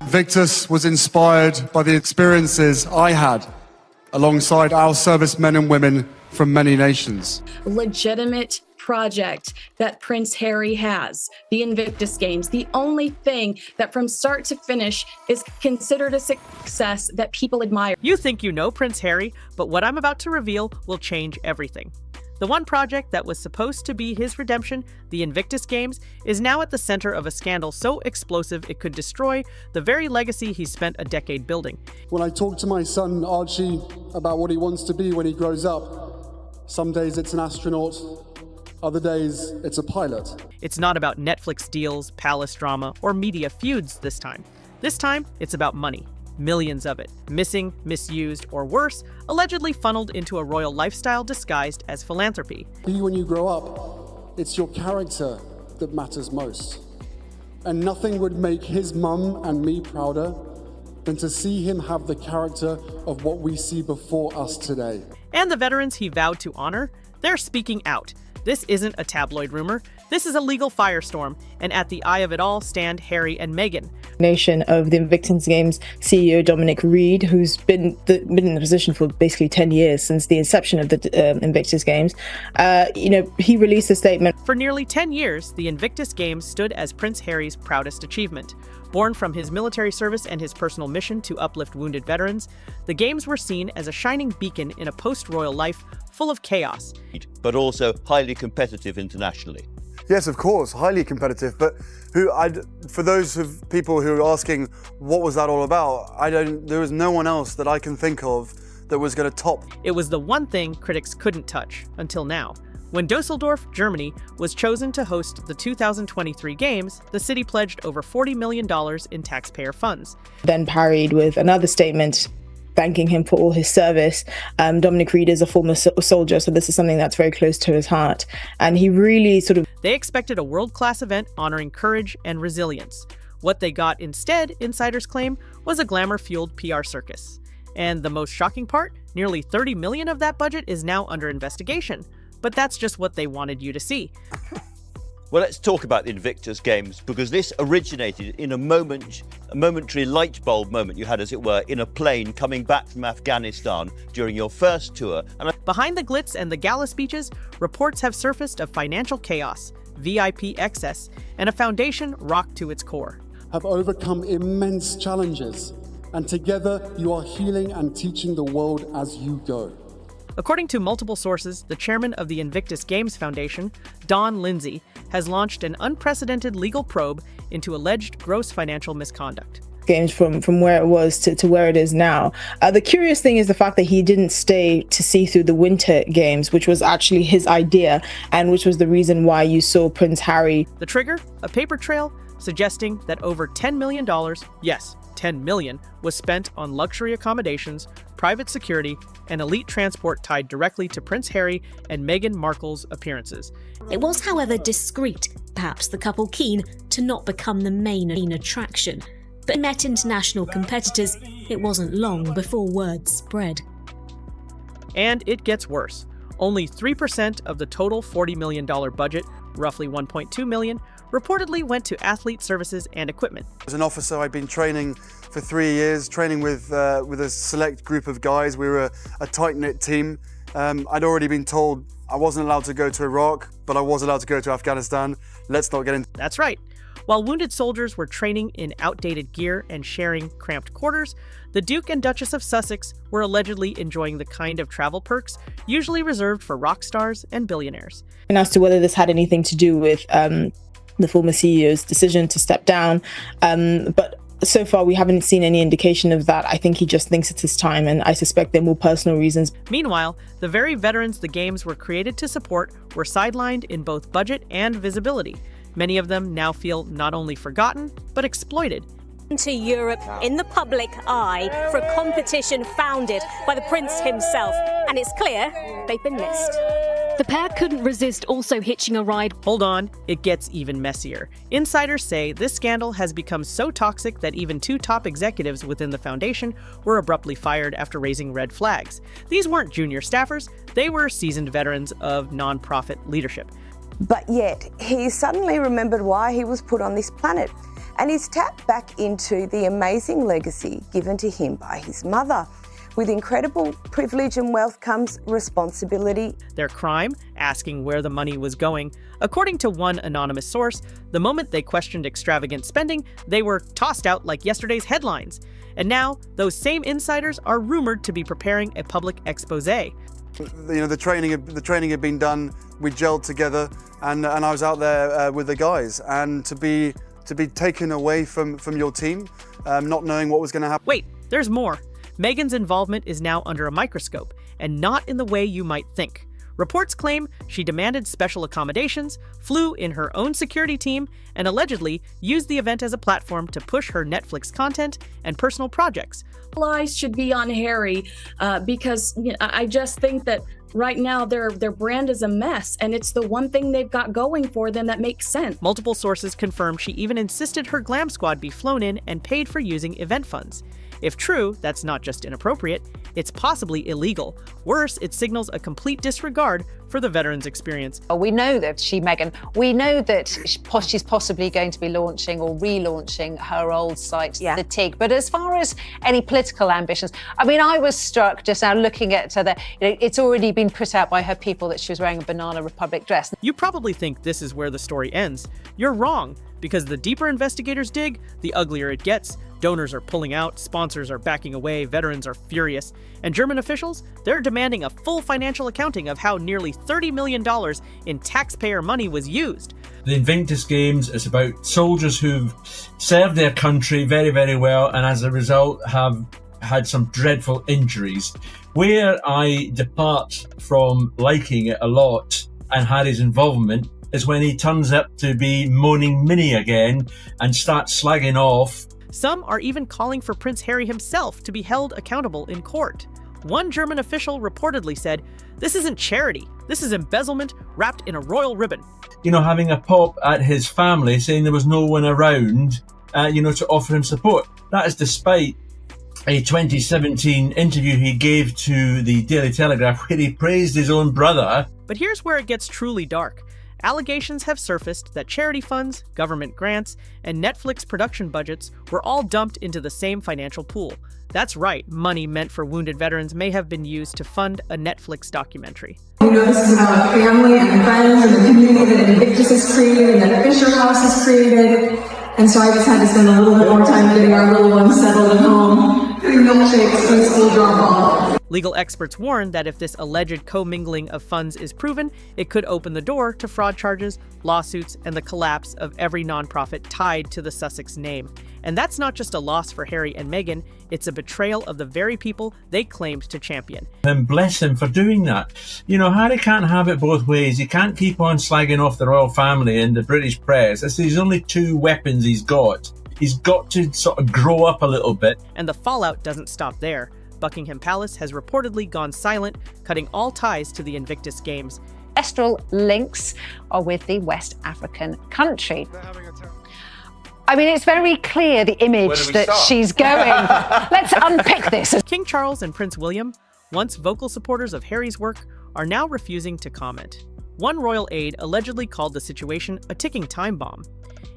Invictus was inspired by the experiences I had alongside our servicemen and women from many nations. Legitimate project that Prince Harry has, the Invictus Games, the only thing that from start to finish is considered a success that people admire. You think you know Prince Harry, but what I'm about to reveal will change everything. The one project that was supposed to be his redemption, the Invictus Games, is now at the center of a scandal so explosive it could destroy the very legacy he spent a decade building. When I talk to my son Archie about what he wants to be when he grows up, some days it's an astronaut, other days it's a pilot. It's not about Netflix deals, palace drama, or media feuds this time. This time, it's about money. Millions of it, missing, misused, or worse, allegedly funneled into a royal lifestyle disguised as philanthropy. When you grow up, it's your character that matters most. And nothing would make his mum and me prouder than to see him have the character of what we see before us today. And the veterans he vowed to honor, they're speaking out. This isn't a tabloid rumor. This is a legal firestorm, and at the eye of it all stand Harry and Meghan. Nation of the Invictus Games CEO Dominic Reid, who's been in the position for basically 10 years since the inception of the Invictus Games, he released a statement. For nearly 10 years, the Invictus Games stood as Prince Harry's proudest achievement. Born from his military service and his personal mission to uplift wounded veterans, the Games were seen as a shining beacon in a post-royal life full of chaos. But also highly competitive internationally. Yes, of course, highly competitive, but for those of people who are asking what was that all about, there was no one else that I can think of that was going to top. It was the one thing critics couldn't touch until now. When Dusseldorf, Germany, was chosen to host the 2023 Games, the city pledged over $40 million in taxpayer funds. Then parried with another statement thanking him for all his service. Dominic Reid is a former soldier, so this is something that's very close to his heart. And he really They expected a world-class event honoring courage and resilience. What they got instead, insiders claim, was a glamour-fueled PR circus. And the most shocking part, nearly $30 million of that budget is now under investigation. But that's just what they wanted you to see. Well, let's talk about the Invictus Games, because this originated in a momentary light bulb moment you had, as it were, in a plane coming back from Afghanistan during your first tour. Behind the glitz and the gala speeches, reports have surfaced of financial chaos, VIP excess, and a foundation rocked to its core. Have overcome immense challenges, and together you are healing and teaching the world as you go. According to multiple sources, the chairman of the Invictus Games Foundation, Lindsay, has launched an unprecedented legal probe into alleged gross financial misconduct. Games from where it was to where it is now. The curious thing is the fact that he didn't stay to see through the Winter Games, which was actually his idea, and which was the reason why you saw Prince Harry. The trigger? A paper trail suggesting that over $10 million, yes, $10 million, was spent on luxury accommodations, private security, and elite transport tied directly to Prince Harry and Meghan Markle's appearances. It was, however, discreet, perhaps the couple keen to not become the main attraction. But met international competitors, it wasn't long before word spread. And it gets worse. Only 3% of the total $40 million budget, roughly $1.2 million, reportedly went to athlete services and equipment. As an officer, I'd been training for 3 years, training with a select group of guys. We were a tight-knit team. I'd already been told I wasn't allowed to go to Iraq, but I was allowed to go to Afghanistan. Let's not get into... That's right. While wounded soldiers were training in outdated gear and sharing cramped quarters, the Duke and Duchess of Sussex were allegedly enjoying the kind of travel perks usually reserved for rock stars and billionaires. And as to whether this had anything to do with the former CEO's decision to step down, but so far we haven't seen any indication of that. I think he just thinks it's his time, and I suspect they're more personal reasons. Meanwhile, the very veterans the Games were created to support were sidelined in both budget and visibility. Many of them now feel not only forgotten, but exploited. To Europe in the public eye for a competition founded by the Prince himself, and it's clear they've been missed. The pair couldn't resist also hitching a ride. Hold on, it gets even messier. Insiders say this scandal has become so toxic that even 2 top executives within the foundation were abruptly fired after raising red flags. These weren't junior staffers, they were seasoned veterans of nonprofit leadership. But yet, he suddenly remembered why he was put on this planet. and he's tapped back into the amazing legacy given to him by his mother. With incredible privilege and wealth comes responsibility. Their crime? Asking where the money was going. According to one anonymous source, the moment they questioned extravagant spending, they were tossed out like yesterday's headlines. And now, those same insiders are rumored to be preparing a public expose. The training had been done. We gelled together, and I was out there with the guys. And to be taken away from your team, not knowing what was going to happen. Wait, there's more. Meghan's involvement is now under a microscope, and not in the way you might think. Reports claim she demanded special accommodations, flew in her own security team, and allegedly used the event as a platform to push her Netflix content and personal projects. All eyes should be on Harry because I just think that right now their brand is a mess, and it's the one thing they've got going for them that makes sense. Multiple sources confirm she even insisted her glam squad be flown in and paid for using event funds. If true, that's not just inappropriate, it's possibly illegal. Worse, it signals a complete disregard for the veterans' experience. We know that Meghan, we know that she's possibly going to be launching or relaunching her old site, The TIG. But as far as any political ambitions, I mean, I was struck just now looking at her, it's already been put out by her people that she was wearing a Banana Republic dress. You probably think this is where the story ends. You're wrong, because the deeper investigators dig, the uglier it gets. Donors are pulling out, sponsors are backing away, veterans are furious, and German officials, they're demanding a full financial accounting of how nearly $30 million in taxpayer money was used. The Invictus Games is about soldiers who've served their country very, very well, and as a result have had some dreadful injuries. Where I depart from liking it a lot and Harry's involvement is when he turns up to be moaning Minnie again and starts slagging off. Some are even calling for Prince Harry himself to be held accountable in court. One German official reportedly said, "This isn't charity. This is embezzlement wrapped in a royal ribbon." Having a pop at his family saying there was no one around, to offer him support. That is despite a 2017 interview he gave to the Daily Telegraph where he praised his own brother. But here's where it gets truly dark. Allegations have surfaced that charity funds, government grants, and Netflix production budgets were all dumped into the same financial pool. That's right, money meant for wounded veterans may have been used to fund a Netflix documentary. This is about family and friends and the community that Invictus has created and that Fisher House has created. And so I just had to spend a little bit more time getting our little ones settled at home, putting milkshakes and school drop off. Legal experts warn that if this alleged commingling of funds is proven, it could open the door to fraud charges, lawsuits, and the collapse of every nonprofit tied to the Sussex name. And that's not just a loss for Harry and Meghan, it's a betrayal of the very people they claimed to champion. And bless him for doing that. Harry can't have it both ways. He can't keep on slagging off the royal family and the British press. It's his only two weapons he's got. He's got to sort of grow up a little bit. And the fallout doesn't stop there. Buckingham Palace has reportedly gone silent, cutting all ties to the Invictus Games. Ancestral links are with the West African country. I mean, it's very clear the image that she's going. Let's unpick this. King Charles and Prince William, once vocal supporters of Harry's work, are now refusing to comment. One royal aide allegedly called the situation a ticking time bomb.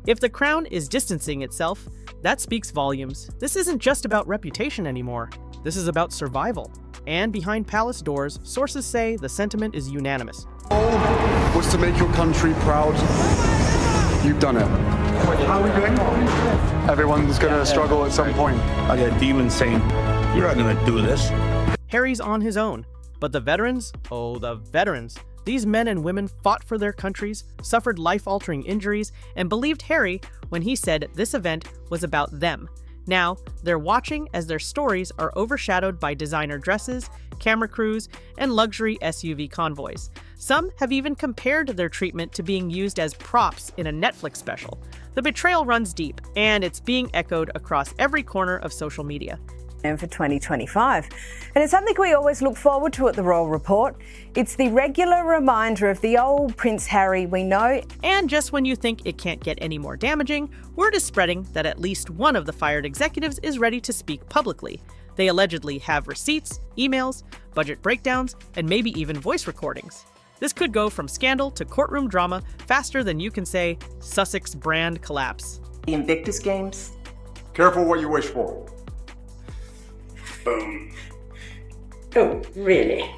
If the crown is distancing itself, that speaks volumes. This isn't just about reputation anymore. This is about survival. And behind palace doors, sources say the sentiment is unanimous. Was to make your country proud. You've done it. How are we doing? Everyone's going to struggle at some point. I got demons saying, "You're not going to do this." Harry's on his own. But the veterans? Oh, the veterans. These men and women fought for their countries, suffered life-altering injuries, and believed Harry when he said this event was about them. Now, they're watching as their stories are overshadowed by designer dresses, camera crews, and luxury SUV convoys. Some have even compared their treatment to being used as props in a Netflix special. The betrayal runs deep, and it's being echoed across every corner of social media. And for 2025. And it's something we always look forward to at the Royal Report. It's the regular reminder of the old Prince Harry we know. And just when you think it can't get any more damaging, word is spreading that at least one of the fired executives is ready to speak publicly. They allegedly have receipts, emails, budget breakdowns, and maybe even voice recordings. This could go from scandal to courtroom drama faster than you can say Sussex brand collapse. The Invictus Games. Careful what you wish for. Boom. Oh, really?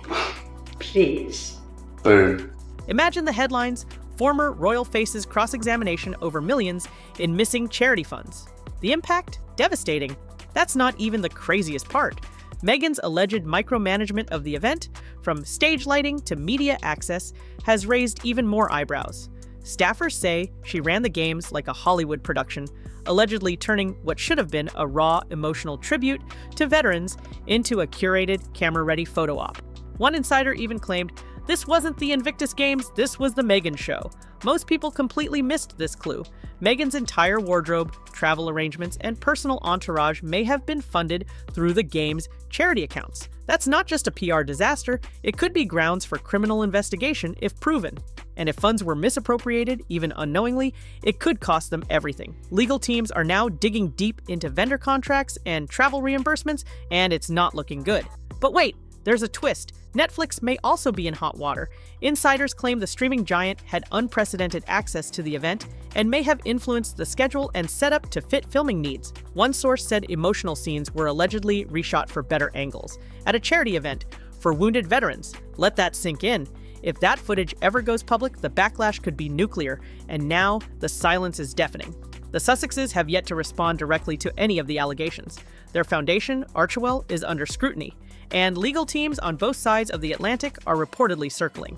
Please. Boom. Imagine the headlines: former royal faces cross-examination over millions in missing charity funds. The impact? Devastating. That's not even the craziest part. Meghan's alleged micromanagement of the event, from stage lighting to media access, has raised even more eyebrows. Staffers say she ran the games like a Hollywood production, allegedly turning what should have been a raw, emotional tribute to veterans into a curated, camera-ready photo op. One insider even claimed, "This wasn't the Invictus Games, this was the Meghan show." Most people completely missed this clue. Meghan's entire wardrobe, travel arrangements, and personal entourage may have been funded through the game's charity accounts. That's not just a PR disaster, it could be grounds for criminal investigation if proven. And if funds were misappropriated, even unknowingly, it could cost them everything. Legal teams are now digging deep into vendor contracts and travel reimbursements, and it's not looking good. But wait, there's a twist. Netflix may also be in hot water. Insiders claim the streaming giant had unprecedented access to the event and may have influenced the schedule and setup to fit filming needs. One source said emotional scenes were allegedly reshot for better angles at a charity event for wounded veterans. Let that sink in. If that footage ever goes public, the backlash could be nuclear, and now the silence is deafening. The Sussexes have yet to respond directly to any of the allegations. Their foundation, Archewell, is under scrutiny, and legal teams on both sides of the Atlantic are reportedly circling.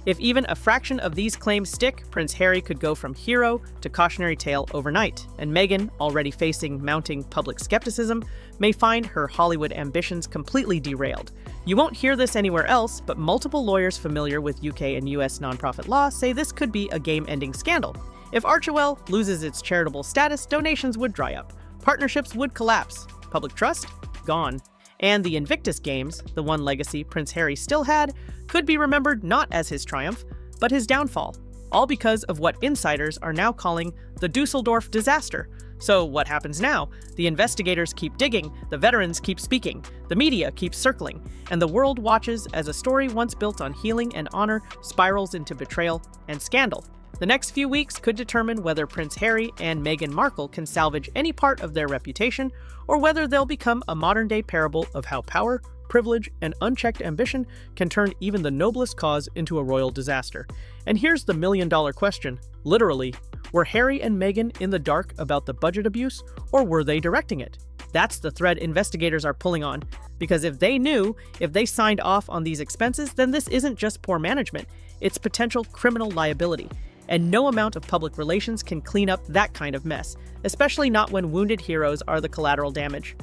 If even a fraction of these claims stick, Prince Harry could go from hero to cautionary tale overnight, and Meghan, already facing mounting public skepticism, may find her Hollywood ambitions completely derailed. You won't hear this anywhere else, but multiple lawyers familiar with UK and US nonprofit law say this could be a game-ending scandal. If Archewell loses its charitable status, donations would dry up, partnerships would collapse, public trust? Gone. And the Invictus Games, the one legacy Prince Harry still had, could be remembered not as his triumph, but his downfall, all because of what insiders are now calling the Dusseldorf disaster. So what happens now? The investigators keep digging, the veterans keep speaking, the media keeps circling, and the world watches as a story once built on healing and honor spirals into betrayal and scandal. The next few weeks could determine whether Prince Harry and Meghan Markle can salvage any part of their reputation, or whether they'll become a modern-day parable of how power, privilege, and unchecked ambition can turn even the noblest cause into a royal disaster. And here's the million-dollar question. Literally, were Harry and Meghan in the dark about the budget abuse, or were they directing it? That's the thread investigators are pulling on, because if they knew, if they signed off on these expenses, then this isn't just poor management, it's potential criminal liability. And no amount of public relations can clean up that kind of mess, especially not when wounded heroes are the collateral damage.